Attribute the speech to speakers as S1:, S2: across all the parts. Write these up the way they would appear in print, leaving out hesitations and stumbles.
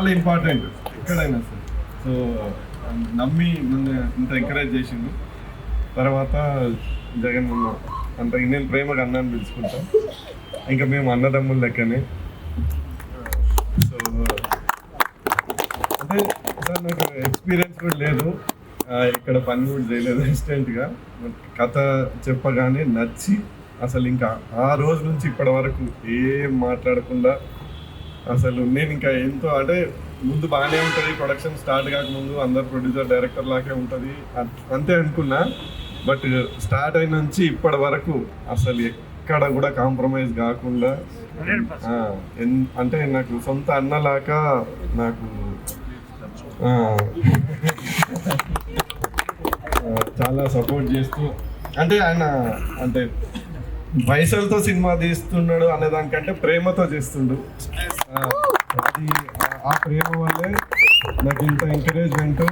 S1: చాలా ఇంపార్టెంట్ ఎక్కడైనా sir. So నమ్మి నన్ను ఇంత ఎంకరేజ్ చేసింది. తర్వాత జగన్ అంత నేను ప్రేమగా అన్నాన్ని పిలుచుకుంటాం, ఇంకా మేము అన్నదమ్ముల లెక్కనే. సో అంటే సార్ నాకు ఎక్స్పీరియన్స్ కూడా లేదు, ఇక్కడ పని కూడా చేయలేదు అసిస్టెంట్గా. కథ చెప్పగానే నచ్చి అసలు ఇంకా ఆ రోజు నుంచి ఇప్పటి వరకు ఏం మాట్లాడకుండా అసలు నేను ఇంకా ఎంతో అంటే ముందు బాగానే ఉంటుంది, ప్రొడక్షన్ స్టార్ట్ కాకముందు అందరు ప్రొడ్యూసర్ డైరెక్టర్ లాగే ఉంటుంది అంతే అనుకున్నా. బట్ స్టార్ట్ అయిన నుంచి ఇప్పటి వరకు అసలు ఎక్కడ కూడా కాంప్రమైజ్ కాకుండా అంటే నాకు సొంత అన్నలాగా నాకు చాలా సపోర్ట్ చేస్తూ, అంటే ఆయన అంటే పైసలతో సినిమా తీస్తున్నాడు అనే దానికంటే ప్రేమతో చేస్తుండు. అది ఆ ప్రేమ వల్లే నాకు ఇంత ఎంకరేజ్మెంట్,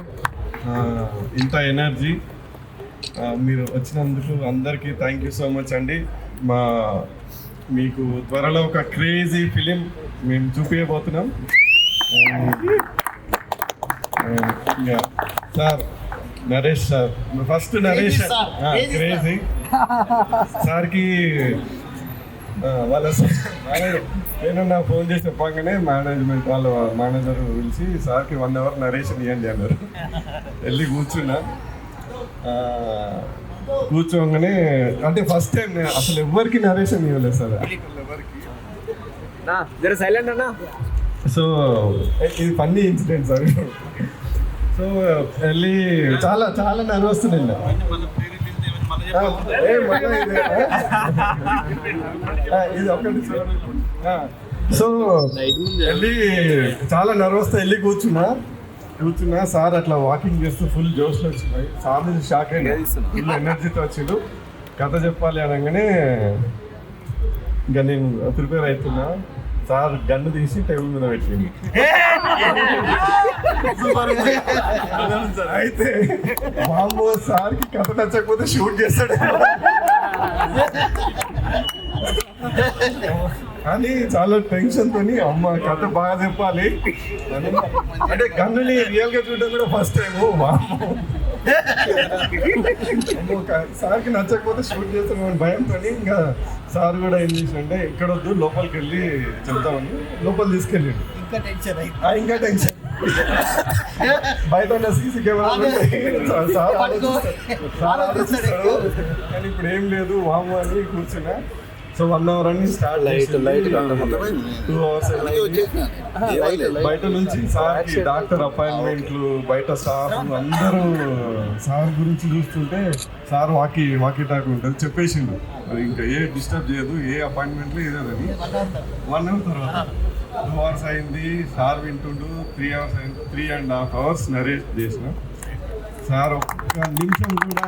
S1: ఇంత ఎనర్జీ. మీరు వచ్చినందుకు అందరికీ థ్యాంక్ యూ సో మచ్ అండి. మీకు త్వరలో ఒక క్రేజీ ఫిలిం మేము చూపించబోతున్నాం. Sir Naresh sir, first Naresh crazy సార్కి వాళ్ళ నేను నా ఫోన్ చేసి చెప్పగానే మేనేజ్మెంట్ వాళ్ళ మేనేజర్ పిలిచి సార్కి 1 hour నరేషన్ ఇవ్వండి అన్నారు. వెళ్ళి కూర్చున్నా. కూర్చోగానే అంటే ఫస్ట్ టైం నేను అసలు ఎవరికి నరేషన్ ఇవ్వలేదు సార్, ఎవరికి.
S2: సైలెంట్ అన్నా.
S1: సో ఇది ఫన్నీ ఇన్సిడెంట్ సార్. సో వెళ్ళి చాలా చాలా నర్వస్ నేను. ఇది ఒకటి. సో వెళ్ళి చాలా నర్వస్తో వెళ్ళి కూర్చున్నా. సార్ అట్లా వాకింగ్ చేస్తూ ఫుల్ జోష్లో వచ్చినాయి. సార్ నుంచి షాక్ అయినా, ఫుల్ ఎనర్జీతో వచ్చిండు. కథ చెప్పాలి అనగానే ఇంకా నేను ప్రిపేర్ అవుతున్నా. సార్ గన్ను తీసి టేబుల్ మీద పెట్టింది. అయితే మామూలు సార్కి కథ నచ్చకపోతే షూట్ చేస్తాడు అని చాలా టెన్షన్ తోని అమ్మ కథ బాగా చెప్పాలి అంటే గన్నుని రియల్ గా చూడడం కూడా ఫస్ట్ టైం. సార్కి నచ్చకపోతే షూట్ చేస్తామని భయంతో ఇంకా సార్ కూడా ఏం చేసిండే ఇక్కడ వద్దు లోపలికి వెళ్ళి చెప్తామని లోపల తీసుకెళ్ళిండు. ఇంకా టెన్షన్ బయట ఉన్న సీసీ కెమెరా సార్ ఆలోచిస్తాడు కానీ ఇప్పుడు ఏం లేదు వాము అని కూర్చున్నా. సో 1 hour అని స్టార్ట్ లైట్ 2 hours బయట నుంచి సార్కి డాక్టర్ అపాయింట్మెంట్లు, బయట స్టాఫ్ అందరూ సార్ గురించి చూస్తుంటే సార్ వాకి టాక్ ఉంటుంది చెప్పేసిండు. ఇంకా ఏ డిస్టర్బ్ చేయదు, ఏ అపాయింట్మెంట్లు ఏదని. 1 hour తర్వాత 2 hours అయింది. సార్ వింటుండు. 3 hours అయింది. 3.5 hours నరేష్ చేసిన. సార్ ఒక్క నిమిషం కూడా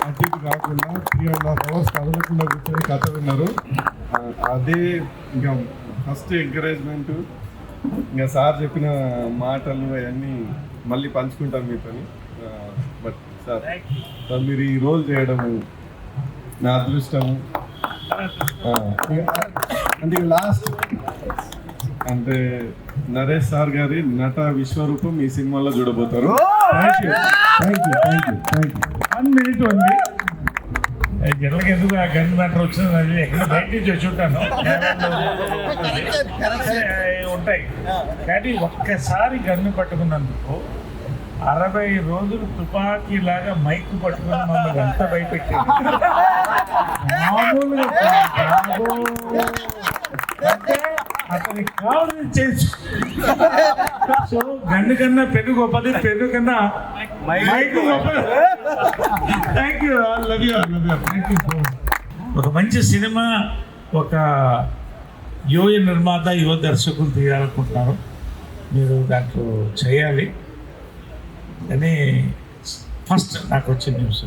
S1: అటు కాకుండా 3.5 hours కదలకుండా కూర్చొని కథ విన్నారు. అదే ఇంకా ఫస్ట్ ఎంకరేజ్మెంట్. ఇంకా సార్ చెప్పిన మాటలు అవన్నీ మళ్ళీ పంచుకుంటాను మీతో. బట్ సార్ మీరు ఈ రోల్ చేయడము నా అదృష్టము. అంటే లాస్ట్ అంటే నరేష్ సార్ గారి నట విశ్వరూపం ఈ సినిమాలో చూడబోతారు. Thank you.
S3: 1 minute ఉంది. జనరల్గా ఎందుకు ఆ గన్ మ్యాటర్ వచ్చింది అది ఎక్కడ బయట నుంచి వచ్చి ఉంటాను ఉంటాయి కానీ ఒక్కసారి గన్ను పట్టుకున్నందుకు 60 రోజులు తుపాకీలాగా మైకు పట్టుకుని మమ్మల్ని ఎంత భయపెట్టారు మామూలుగా అతని కావాలి చేసి. సో గన్ను కన్నా పెన్ను గొప్పది, పెన్ను కన్నా మైకు గొప్పది. Thank you. Love you. Thank you. ఒక మంచి సినిమా ఒక యువ నిర్మాత, యువ దర్శకులు తీయాలనుకుంటున్నారు. మీరు దాంట్లో చేయాలి అని ఫస్ట్ నాకు వచ్చిన న్యూస్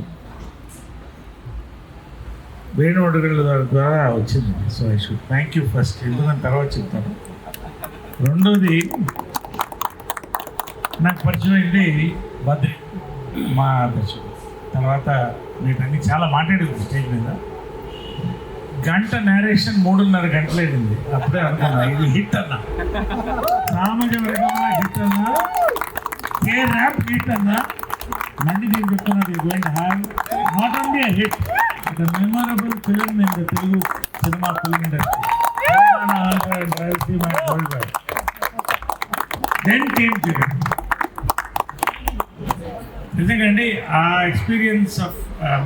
S3: వేణుగళ్ళ ద్వారా వచ్చింది. So I should thank you first, ఎందుకని తర్వాత చెప్తాను. రెండోది నాకు పరిచయం అయింది బద్రి మా దర్శకుడు. తర్వాత వీటన్ని చాలా మాట్లాడేది స్టేజ్ మీద. గంట నేరేషన్ 3.5 గంటలు అయింది. అప్పుడే అనుకున్నా ఇది హిట్ అన్నా, సామాజిక వర్గంలో హిట్ అన్నా, కే ర్యాప్ హిట్ అన్నా. మళ్ళీ నేను చెప్తున్నది going to have not only a hit, the memorable film in the Telugu cinema film industry, Telangana, Andhra and Rayalaseema and world wide. Then came Jagan. నిజంగాండి ఆ ఎక్స్పీరియన్స్ ఆఫ్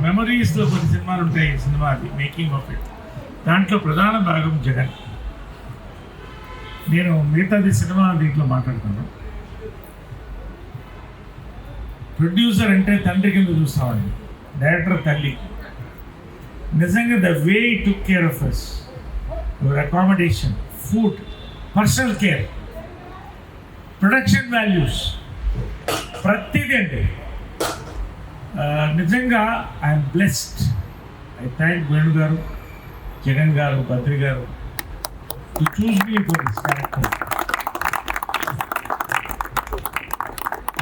S3: మెమరీస్లో కొన్ని సినిమాలు ఉంటాయి. ఈ సినిమా అది మేకింగ్ ఆఫ్ ఇట్, దాంట్లో ప్రధాన భాగం జగన్. నేను మిగతాది సినిమా దీంట్లో మాట్లాడుతాను. ప్రొడ్యూసర్ అంటే తండ్రి కింద చూస్తామండి, డైరెక్టర్ తల్లి. నిజంగా the way took care of us, your accommodation, food, personal care, production values, ప్రతిదీ అండి. నిజంగా I'm blessed. I thank Venu garu, Jagan garu, Badri garu to choose me for this character.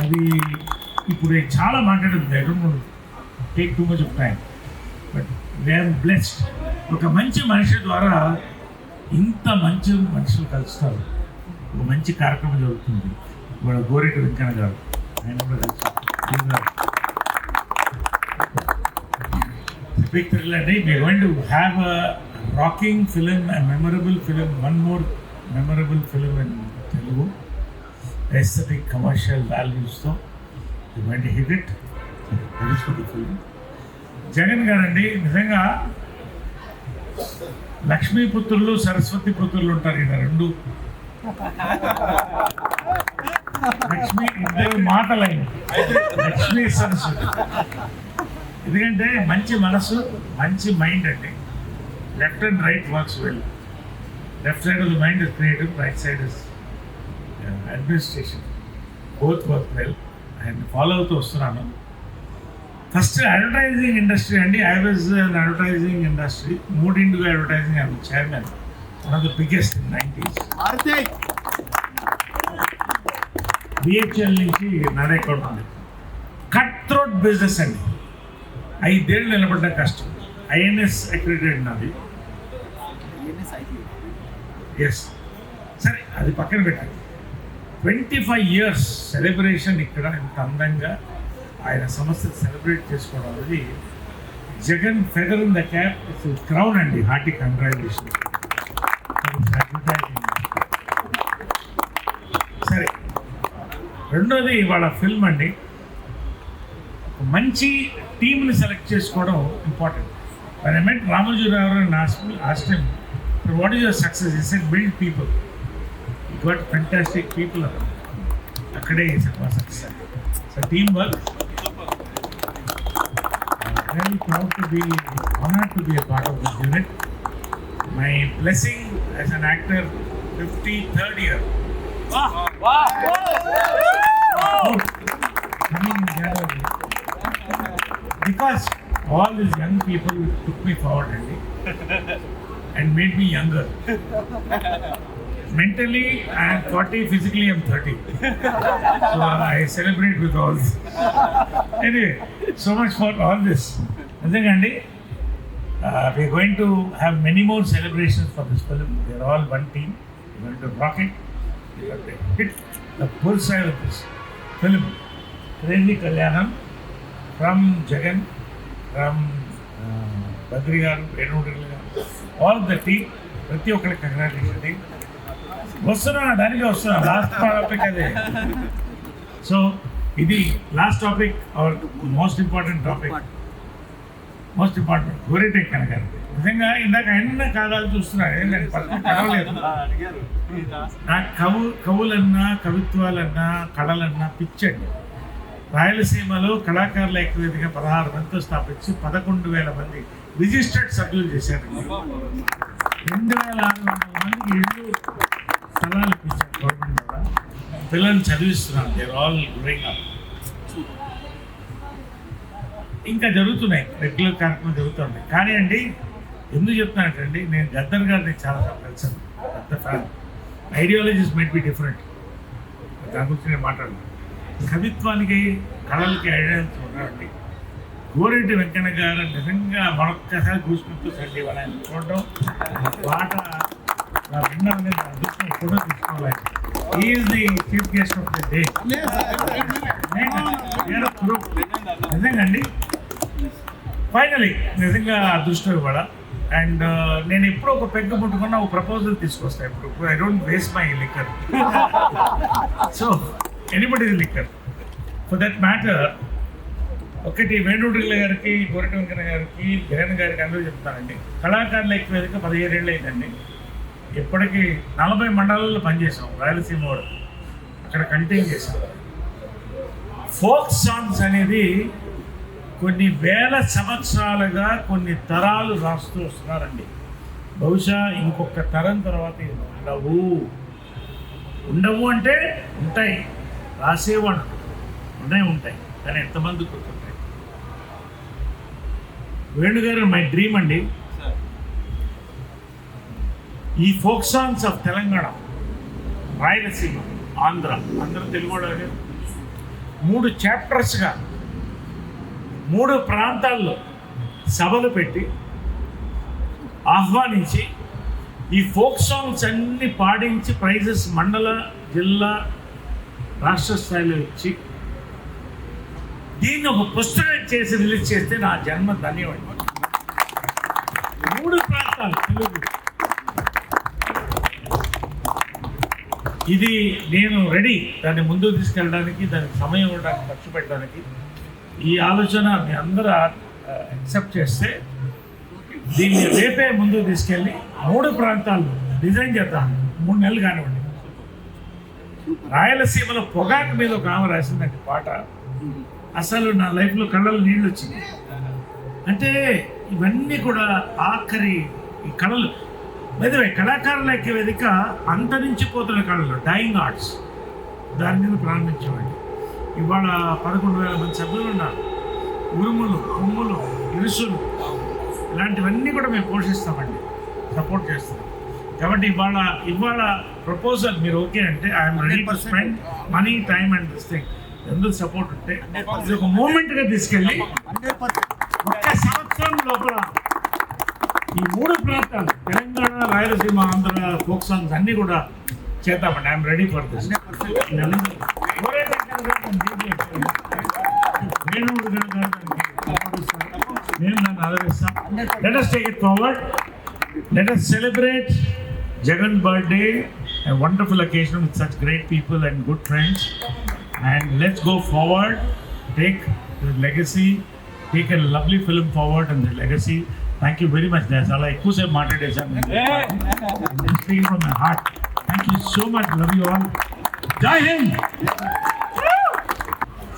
S3: అది ఇప్పుడు చాలా మాట్లాడుతుంది, I don't take too much of time, but I'm blessed. ఒక మంచి మనిషి ద్వారా ఇంత మంచి మనుషులు కలుస్తారు, ఒక మంచి కార్యక్రమం జరుగుతుంది. ఇవాళ గోరెటి వెంకన్న గారు, ఆయన కూడా కలిసి big thrill and we are going to have a rocking film, a memorable film, one more memorable film in Telugu, aesthetic commercial values. So we are going to hit it. That is for the film. Jagan గారండి నిజంగా లక్ష్మీ పుత్రులు, సరస్వతి పుత్రులు ఉంటారు ఈయన రెండు. లక్ష్మీ ఇద్దరు మాటలైన లక్ష్మీ సరస్వతి. ఎందుకంటే మంచి మనసు, మంచి మైండ్ అండి. Left and right works well. Left side of the mind is creative, right side is administration. Both work well. And follow అవుతూ వస్తున్నాను. ఫస్ట్ అడ్వర్టైజింగ్ ఇండస్ట్రీ అండి. I was an advertising industry, Mood Indigo advertising I was chairman, one of the biggest in 90s. BHL నుంచి నడేకొంటుంది. Cut throat business అండి. 5 ఏళ్ళు నిలబడ్డ కష్టం. INS accredited నాది. ఎస్, సరే అది పక్కన పెట్టండి. 25 years సెలబ్రేషన్ ఇక్కడ ఇంత అందంగా ఆయన సంస్థ సెలబ్రేట్ చేసుకోవడం అనేది Jagan feather in the cap, it's crown అండి. Hearty congratulation. సరే, రెండోది ఇవాళ ఫిల్మ్ అండి. మంచి టీమ్ని సెలెక్ట్ చేసుకోవడం important. When I met Ramojiravuru and asked him, what is your success? He said, build people. You got fantastic people around. Akkade is our success. So teamwork. I'm very proud to be, honored to be a part of this unit. My blessing as an actor, 53rd year. Wow! Wow! Coming in January. Because all these young people took me forward and made me younger. Mentally I am 40, physically I am 30. So I celebrate with all this. Anyway, so much for all this. Anthandi, we are going to have many more celebrations for this film. We are all one team. We are going to rock it. We are going to hit the bullseye of this film. Crazy Kalyanam. From Jagan, from Badri garu, Venu garu, all the team, ప్రతి ఒక్కరికి congratulation. వస్తున్నా దానికి వస్తున్నా, last topic అదే. So ఇది last topic, our most important topic, most important Goreti Venkanna గారు. నిజంగా ఇందాక ఆయన కాదాలు చూస్తున్నాడు, నేను పక్కన కలవలేదు. నాకు కవులన్నా, కవిత్వాలన్నా, కళలన్నా పిచ్చండి. రాయలసీమలో కళాకారుల ఐక్యవేదిక 16 మందితో స్థాపించి 11,000 మంది రిజిస్టర్డ్ సభ్యులు చేశారండి. 2,600 మందికి ఇళ్ళు స్థలాలు ఇప్పించారు గవర్నమెంట్ ద్వారా. పిల్లల్ని చదివిస్తున్నారు. They are all growing up. ఇంకా జరుగుతున్నాయి, రెగ్యులర్ కార్యక్రమం జరుగుతున్నాయి. కానీ అండి ఎందుకు చెప్తున్నానంటే, నేను గద్దర్ గారిని చాలా కలిసాను, పెద్ద fan. Ideologies might be different, దాని గురించి నేను మాట్లాడను. కవిత్వానికి, కళలకి ఐడియాస్ ఉన్నాయండి. గోరెడ్డి వెంకన్న గారు నిజంగా మరొక్కసారి చూసుకుంటూ సండి వాళ్ళని చూడటం పాట వినడం అనేది అదృష్టం కూడా తీసుకోవాలి. Is the chief guest of the day. నిజంగా అండి, ఫైనలీ నిజంగా అదృష్టం ఇవాళ. అండ్ నేను ఎప్పుడో ఒక పెగ్గు ముట్టుకున్న ఒక ప్రపోజల్ తీసుకొస్తాను. ఇప్పుడు I don't waste my liquor, so anybody liquor for that matter. ఒకటి వేణుడిల్ల గారికి, గోరెడ్డి వెంకన్న గారికి, జగన్ గారికి అందరూ చెప్తానండి, కళాకారుల ఎక్కువ వేదిక 17 ఏళ్ళు అయిందండి. ఇప్పటికీ 40 మండలాల్లో పనిచేసాం. రాయలసీమ వాడు అక్కడ కంటిన్యూ చేసాం. ఫోక్ సాంగ్స్ అనేది కొన్ని వేల సంవత్సరాలుగా కొన్ని తరాలు రాస్తూ వస్తున్నారండి. బహుశా ఇంకొక తరం తర్వాత ఉండవు అంటే ఉంటాయి, రాసేవాడు ఉంటాయి, కానీ ఎంతమంది గుర్తుంటాయి. వేణుగారు మై డ్రీమ్ అండి. ఈ folk songs of Telangana, Rayalaseema, Andhra, అందరూ తెలుగు 3 చాప్టర్స్గా 3 ప్రాంతాల్లో సభలు పెట్టి ఆహ్వానించి ఈ ఫోక్ సాంగ్స్ అన్ని పాడించి ప్రైజెస్ మండల, జిల్లా, రాష్ట్ర స్థాయిలో ఇచ్చి దీన్ని ఒక పుస్తకం చేసి రిలీజ్ చేస్తే నా జన్మ ధన్యవాదాలు. 3 ప్రాంతాలు తెలుగు. ఇది నేను రెడీ దాన్ని ముందుకు తీసుకెళ్ళడానికి, దానికి సమయం ఇవ్వడానికి, ఖర్చు పెట్టడానికి. ఈ ఆలోచన మీ అందరూ యాక్సెప్ట్ చేస్తే దీన్ని రేపే ముందుకు తీసుకెళ్ళి 3 ప్రాంతాల్లో డిజైన్ చేద్దాం. 3 నెలలు కానివ్వండి. రాయలసీమలో పొగాకు మీద ఒక ఆమె రాసిందండి పాట. అసలు నా లైఫ్లో కళ్ళలో నీళ్ళు వచ్చింది. అంటే ఇవన్నీ కూడా ఆఖరి ఈ కళలు నిజమే. కళాకారుల ఐక్య వేదిక అంతరించిపోతున్న కళలు, డైయింగ్ ఆర్ట్స్, దాని మీద ప్రారంభించామండి. ఇవాళ 11,000 మంది సభ్యులు ఉన్నారు. ఉరుములు, కొమ్ములు, ఇరుసులు ఇలాంటివన్నీ కూడా మేము పోషిస్తామండి, సపోర్ట్ చేస్తాం. కాబట్టి ఇవాళ ప్రపోజల్ మీరు ఓకే అంటే I'm ready to spend money, time and this thing. ఎందుకు సపోర్ట్ ఉంటే ఇది ఒక మూమెంట్గా తీసుకెళ్ళి 1 సంవత్సరం లోపల ఈ 3 ప్రాంతాలు తెలంగాణ, రాయలసీమ, ఆంధ్ర ఫోక్ సాంగ్స్ అన్నీ కూడా చేద్దామండి. I'm ready for this. నేను నన్ను ఆదరిస్తాను. Let us take it forward. Let us celebrate Jagan's birthday, a wonderful occasion with such great people and good friends. And let's go forward, take the legacy, take a lovely film forward and the legacy. Thank you very much. That's all I could say. I'm speaking from my heart. Thank you so much. Love you all. Jai Hind.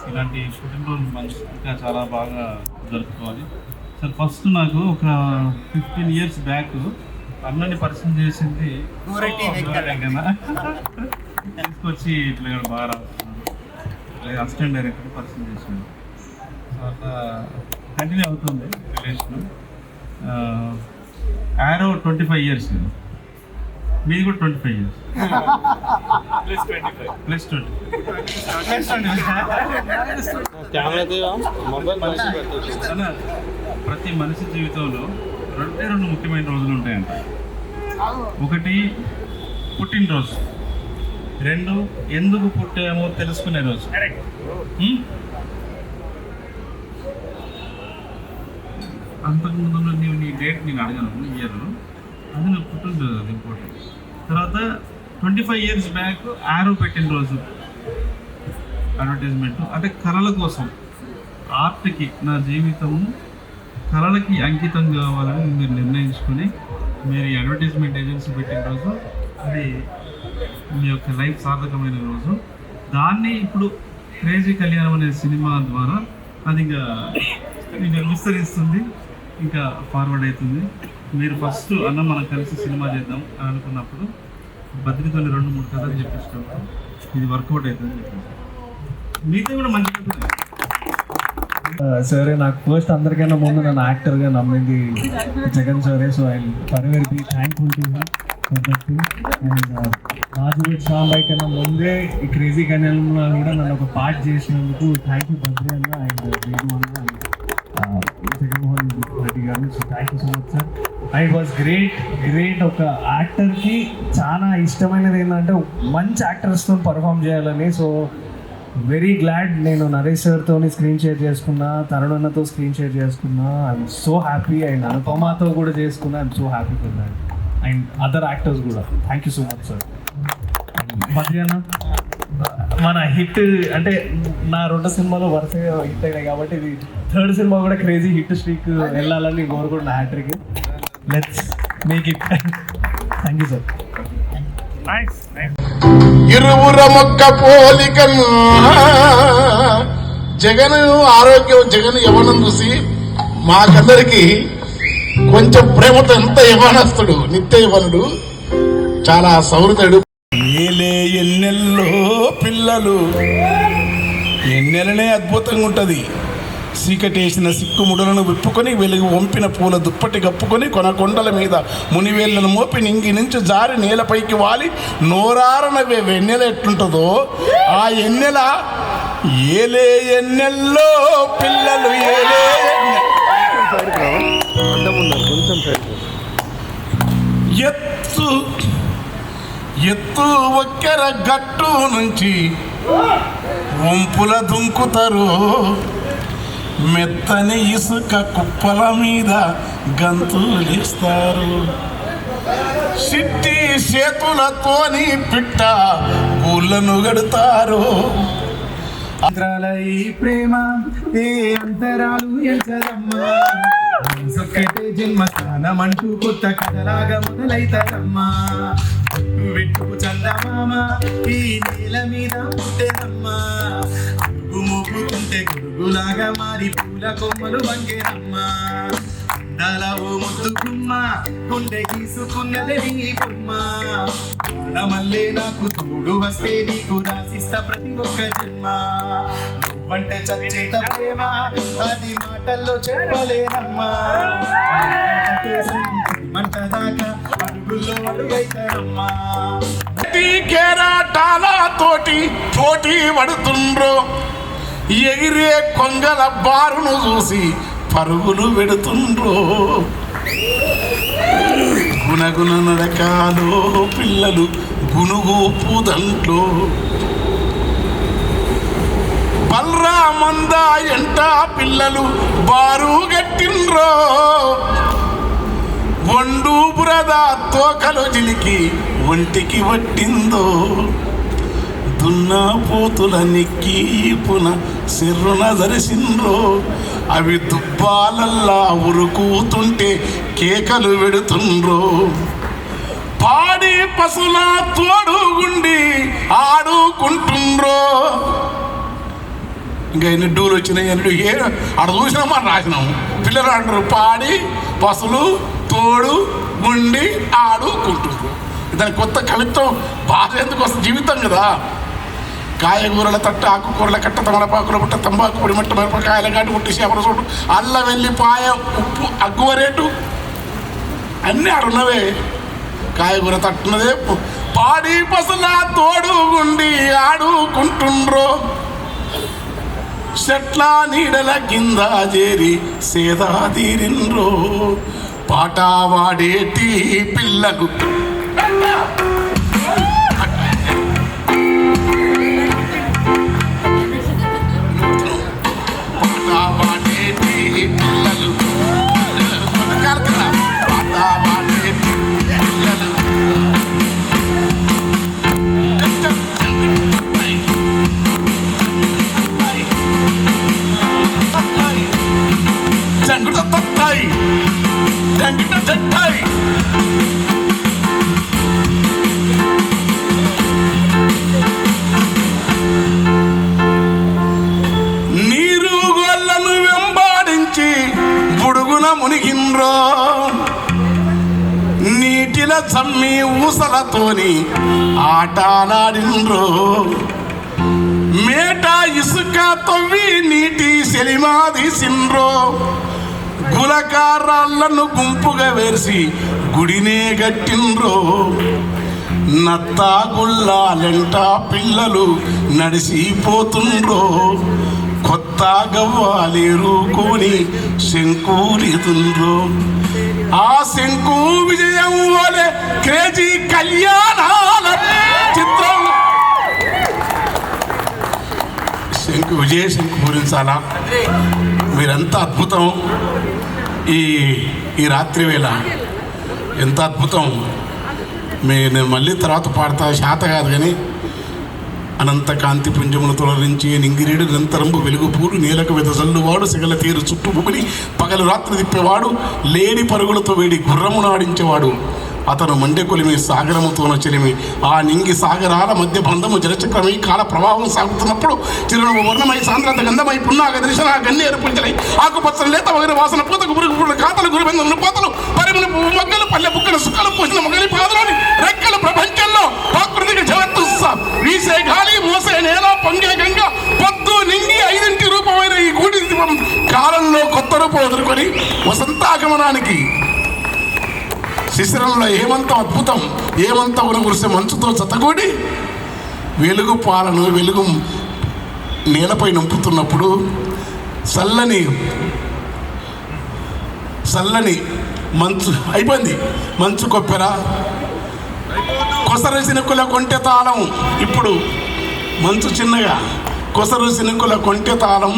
S2: ఇలాంటి పుట్టినరోజు మంచి ఇంకా చాలా బాగా జరుపుకోవాలి sir. First నాకు ఒక 15 years back అన్నని పరిచయం చేసింది తీసుకొచ్చి ఇట్లా బాగా రాస్తున్నాను, అసిస్టెంట్ డైరెక్టర్ పరిచయం చేసింది. తర్వాత కంటిన్యూ అవుతుంది రిలేషన్. యారో 25 years, మీది కూడా 25 years ప్లస్ 20. ప్రతి మనిషి జీవితంలో 2 ముఖ్యమైన రోజులు ఉంటాయంట. ఒకటి పుట్టినరోజు, 2 ఎందుకు పుట్టామో తెలుసుకునే రోజు. అంతకుముందు నీవు నీ డేట్ నేను అడగను, ఇయర్ అది నువ్వు పుట్టినరోజు, అది ఇంపార్టెంట్. తర్వాత 25 years బ్యాక్ యారో పెట్టిన రోజు అడ్వర్టైజ్మెంట్, అంటే కళల కోసం, ఆర్ట్కి, నా జీవితము కళలకి అంకితం కావాలని మీరు నిర్ణయించుకొని మీరు ఈ అడ్వర్టైజ్మెంట్ ఏజెన్సీ పెట్టిన రోజు, అది మీ యొక్క లైఫ్ సార్థకమైన రోజు. దాన్ని ఇప్పుడు క్రేజీ కళ్యాణం అనే సినిమా ద్వారా అది ఇంకా విస్తరిస్తుంది, ఇంకా ఫార్వర్డ్ అవుతుంది. మీరు ఫస్ట్ అన్న మనం కలిసి సినిమా చేద్దాం అని అనుకున్నప్పుడు బద్రితోని 2-3 కథలు చెప్పించినప్పుడు ఇది వర్కౌట్ అవుతుంది చెప్పేసి మీతో కూడా మంచి కథ.
S4: సరే, నాకు ఫస్ట్ అందరికైనా ముందు నన్ను యాక్టర్గా నమ్మింది జగన్ సరే. So I very be thankful to and Raju Sambai కన్నా ముందే ఈ క్రేజీ కళ్యాణంలో కూడా నన్ను ఒక పార్ట్ చేసినందుకు థ్యాంక్ యూ బద్రి అన్న అండ్ వేణు అన్న. జగన్మోహన్ రెడ్డి గారిని. So thank you so much sir. And it was great. ఒక యాక్టర్కి చాలా ఇష్టమైనది ఏంటంటే మంచి యాక్టర్స్తో పర్ఫామ్ చేయాలని. సో వెరీ గ్లాడ్ నేను నరేష్ సార్తో స్క్రీన్ షేర్ చేసుకున్నా, తరుణ్ అన్నతో స్క్రీన్ షేర్ చేసుకున్నా. I'm so happy. అండ్ అనుపమాతో కూడా చేసుకున్నా. I'm so happy for that. And other actors కూడా thank you so much sir. మధ్యాహ్నం మన హిట్ అంటే నా 2 సినిమాలు వరుసగా హిట్ అయినాయి కాబట్టి ఇది 3rd సినిమా కూడా క్రేజీ హిట్ స్ట్రీక్ వెళ్ళాలని కోరుకుంటున్నా. Hattrick let's make it. Thank you sir.
S3: Nice.
S5: ఇరువుర మొక్క పోలికను జగన్ ఆరోగ్యం, జగన్ యవనం చూసి మాకందరికి కొంచెం ప్రేమతో ఎంత యవనస్తుడు, నిత్య యవనుడు, చాలా సౌహృదుడు. ఏలే ఎన్నెల్లో పిల్లలు, ఎన్నెలనే అద్భుతంగా ఉంటుంది. చీకటేసిన సిక్కుముడులను విప్పుకొని వెలుగు వంపిన పూల దుప్పటి కప్పుకొని కొనకొండల మీద మునివేళ్లను మోపి నింగి నుంచి జారి నేలపైకి వాలి నోరారన వెన్నెల ఎట్లుంటుందో ఆ ఎన్నెల ఏలే ఎన్నెల్లో పిల్లలు ఏలే ఎత్తు ఎత్తు ఒక్కెర గట్టు నుంచి వంపుల దుంకుతారు, మెత్తని ఇసుక కుప్పల మీద గంతులేస్తారు, సిట్టి చేతులతోని పిట్ట ఊళ్ళను గడుతారు.
S6: ఈ ప్రేమ ఏ అంతరాలు ఎంచదమ్మా, ఒక్కటే జన్మస్థానమంటూ కొత్త కథలాగా మొదలైతారమ్మా. వెట్టుకు చందమామ ఈ నేల మీద పుట్టేనమ్మా, అడుగు మోపుతుంటే గొడుగులాగా మారి పూల కొమ్మలు వంగేనమ్మా. దళవు ముద్దుకుమ్మ గుండె గీసుకున్నది నీ బొమ్మ, మల్లే నాకు తోడు వస్తే నీకు రాసిస్తా ప్రతి ఒక్క జన్మ. నువ్వంటే చచ్చేత ప్రేమ అది మాటల్లో చెప్పలేనమ్మా, మంట దాకా అడుగుల్లో అడుగైతారమ్మా.
S5: కేరాటాల తోటి పోటీ పడుతుండ్రో, ఎగిరే కొంగల బారును చూసి పరుగులు పెడుతుండ్రో. గుణగుణ నడకాలో పిల్లలు గునుగు పూదంట్లో, బల్రా మంద ఎంట పిల్లలు బారు గట్టిండ్రో. ఒండు బురద తోకలు జిలికి ఒంటికి వట్టిందో, దున్నా పోతుల నిక్కి పున సిర్రున దరిసిండ్రో. అవి దుబ్బాలల్లా ఉరుకుతుంటే కేకలు పెడుతుండ్రో. పాడి పశుల తోడుగుండి ఆడుకుంటుండ్రో. ఇంకా ఎన్ని డూలు వచ్చినాయి ఎన్ని ఆడ చూసినాం మనం రాసినాము. పిల్లలు అంటారు పాడి పశువులు తోడు గుండి ఆడుకుంటుండ్రు. దాని కొత్త కవిత్వం భాష ఎందుకు వస్తుంది, జీవితం కదా. కాయగూరల తట్ట, ఆకుకూరల కట్ట, తమలపాకుల పుట్ట, తంబాకు పొడి మట్ట, మిరపకాయల గాటి పుట్టి, చేపల చోటు, అల్ల వెల్లిపాయ, ఉప్పు, అగ్గువ రేటు అన్నీ ఆడున్నవే. కాయగూర తట్టున్నదే. పాడి పసుల తోడు గుండి ఆడుకుంటుండ్రో. చెట్ల నీడల కింద చేరి సేదా తీరిండ్రో. పాట వాడేటి పిల్లకు నీరు గొల్లను వెంబాడించి బుడుగున మునిగిండ్రో. నీటిల చమ్మి ఊసలతోని ఆటలాడిండ్రో. మేట ఇసుక తవ్వి నీటి సెలిమాదీసిండ్రో. గులకారాళ్లను గుంపుగా వేసి గుడినే గట్టిండ్రో. నత్తా గుళ్ళాలెంట పిల్లలు నడిసిపోతుండ్రో. కొత్త గవ్వాలేరుకొని శంకులిదుండ్రు ఆ శంకు విజయం వలె క్రేజీ కళ్యాణాల చిత్రం శంకు విజయ శంకు పూరించాలా. మీరెంత అద్భుతం ఈ రాత్రి వేళ, ఎంత అద్భుతం. నేను మళ్ళీ తర్వాత పాడతా, శాత కాదు కానీ అనంత కాంతి పుంజమును తొలరించి నింగిరేడు నిరంతరంబు వెలుగు పూలు నీలకు వెదజల్లువాడు సిగల తీరు చుట్టూ భూమిని పగలు రాత్రి తిప్పేవాడు లేడి పరుగులతో వేడి గుర్రమును ఆడించేవాడు అతను మండె కొలిమి సాగరముతోన చెలిమి ఆ నింగి సాగరాల మధ్య బంధము జలచక్రమై కాల ప్రవాహం సాగుతున్నప్పుడు చిరునవ్వు వర్ణమై సాంద్రత గంధమై పున్నాగ దర్శన గన్నేరు పుంజలై ఆకుపచ్చని లేత వగర వాసన పూతకు పురుగు కాతలు గురుబెందులు పోతలు పరిమళ మొగ్గలు పల్లె బుక్కలు సుక్కలు పూసిన మొగలి పాదలోని రెక్కల ప్రపంచంలో ప్రాకృతిక జగత్తు వీసే గాలి మోసే నేల పొంగే గంగ పొద్దు నింగి 5 రూపమైన ఈ గూడి కాలంలో కొత్త రూపం ఎదుర్కొని వసంతాగమనానికి శిశిరంలో ఏమంత అద్భుతం, ఏమంత ఉనగురిసే మంచుతో జతగూడి వెలుగు పాలను వెలుగు నేలపై నింపుతున్నప్పుడు చల్లని మంచు అయిపోయింది. మంచు కొప్పెర కొసరు సినుకుల కొంటె తాళం. ఇప్పుడు మంచు చిన్నగా కొసరు సినుకుల కొంటె తాళం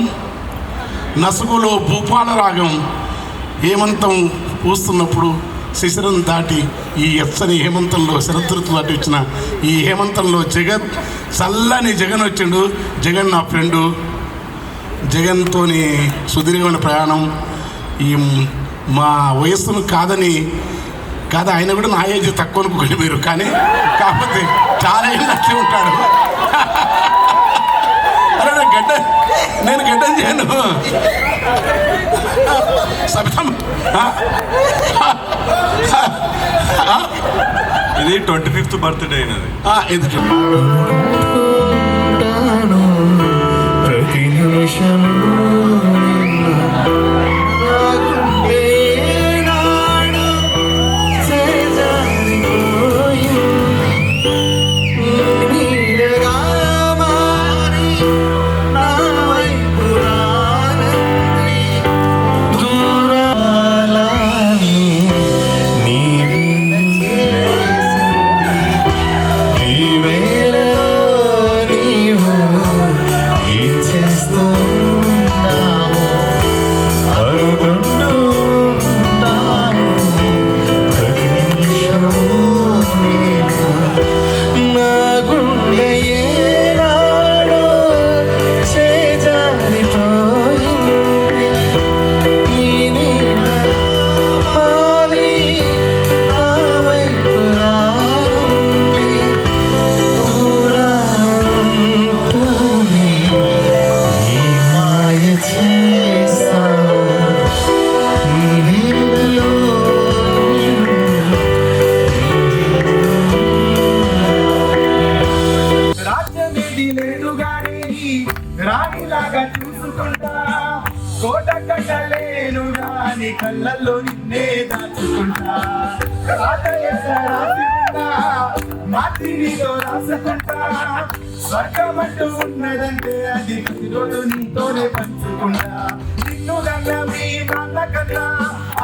S5: నసుగులో భూపాల రాగం హేమంతం పూస్తున్నప్పుడు శిశిరం దాటి ఈ ఎచ్చని హేమంతంలో శరదృతు దాటి వచ్చిన ఈ హేమంతంలో చల్లని జగన్ వచ్చిండు. జగన్ నా ఫ్రెండు. జగన్తోని సుదీర్ఘమైన ప్రయాణం. ఈ మా వయస్సును కాదు, ఆయన కూడా నా ఏజ్ తక్కువ అనుకోండి మీరు, కానీ కాకపోతే చాలా ఏళ్ళు అట్లే ఉంటాడు. అరే నేను గడ్డం చేయను సబితం.
S7: ఇది 25th బర్త్డే అయినది.
S6: ప్రతి నిమిషం రాణిలాగా చూసుకుంటా కోట కట్టలేను రాని కళ్ళల్లో నిన్నే దాచుకుంటా మాటితో రాసుకుంటా స్వర్గమంటూ ఉన్నదంటే అది ప్రతిరోజు నీతోనే పంచుకుంటా నిన్ను కన్నా మీ నాన్న కన్నా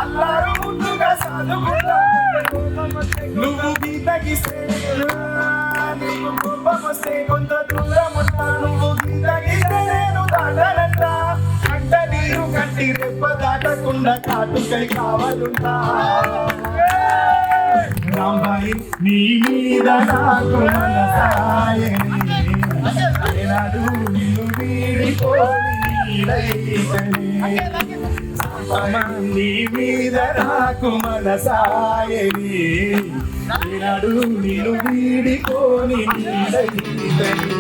S6: అల్లారు ముందుగా సాదుకుంటా నువ్వు గీతగిస్తే నీకు కోపం వస్తే కొంత దూరం ఉంటా నువ్వు గీతగిస్తే నేను దాటనంట కంట నీరు కట్టి రెప్ప దాటకుండా కాటుకై కావాలుంటా రాంబాయి నీ మీద నాకు మనసాయని ఏనాడు నిన్ను వీడిపోని నీ మీద నాకు మనసాయని ఏనాడు నిన్ను వీడిపోని నీడైతని